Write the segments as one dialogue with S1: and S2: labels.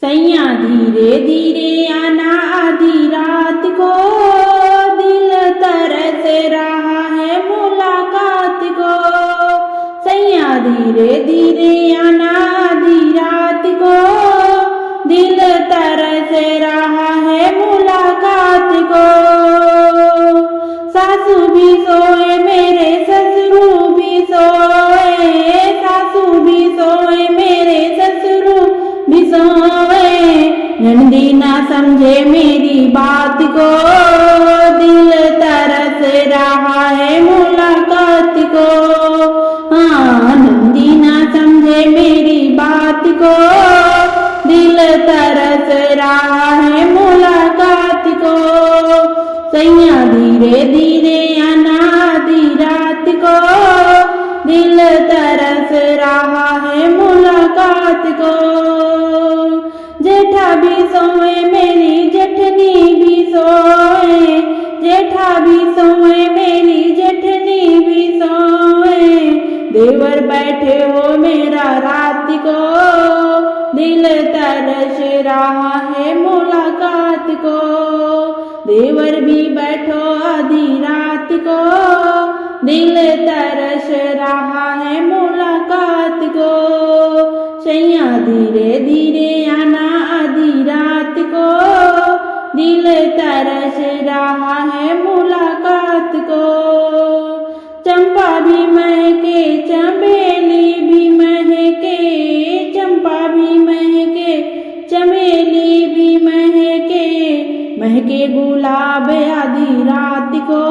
S1: सैया धीरे धीरे आना आधी रात को, दिल तरस रहा है मुलाकात को। सैया धीरे धीरे आना आधी रात को, दिल तरस रहा है मुलाकात को। सासू भी सोए मेरे ससुरु भी सोए, सासू भी सोए मेरे ससुरु भी सोए। नंदी ना समझे मेरी बात को, दिल तरस रहा है मुलाकात को। हाँ, नंदी ना समझे मेरी बात को, दिल तरस रहा है मुलाकात को। सैया धीरे धीरे आना आधी रात को, दिल तरस रहा है मुलाकात को। जेठा भी सोए मेरी जेठनी भी सोए, जेठा भी सोए मेरी जेठनी भी सोए। देवर बैठे हो मेरा रात को, दिल तरस रहा है मुलाकात को। देवर भी बैठो आधी रात को, दिल तरस रहा है मुलाकात को। सैया धीरे धीरे आना आधी रात को, दिल तरस रहा है मुलाकात को। चंपा भी महके चमेली भी महके, चंपा भी महके चमेली भी महके। महके गुलाब आधी रात को,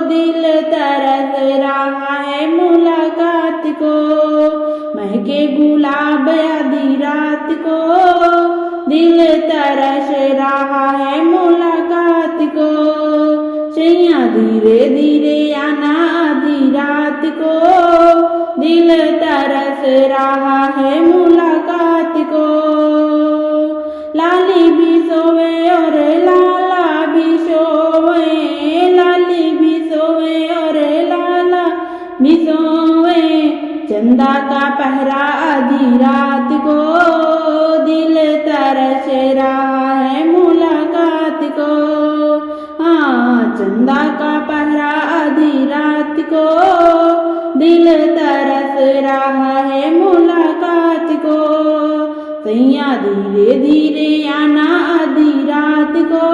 S1: दिल तरस रहा है मुलाकात को। महके गुलाब आधी रात को, दिल तरस रहा है मुलाकात को। सैया धीरे धीरे आना आधी रात को, दिल तरस रहा है मुलाकात को। लाली भी सोवे और लाला भी सोवे, लाली भी सोवे और लाला भी सोवे। चंदा का पहरा आधी रात को, दिल तरस रहा है मुलाकात को। हाँ, चंदा का पहरा आधी रात को, दिल तरस रहा है मुलाकात को। सैया धीरे धीरे आना आधी रात को,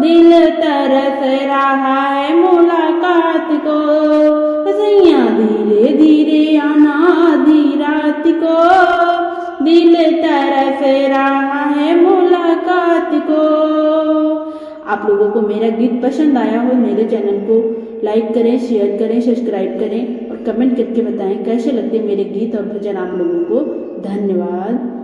S1: दिल तरस रहा है मुलाकात को। सैया धीरे धीरे आना आधी रात को, दिल तरस रहा है मुलाकात को। आप लोगों को मेरा गीत पसंद आया हो, मेरे चैनल को लाइक करें, शेयर करें, सब्सक्राइब करें और कमेंट करके बताएं कैसे लगते मेरे गीत और भजन आप लोगों को। धन्यवाद।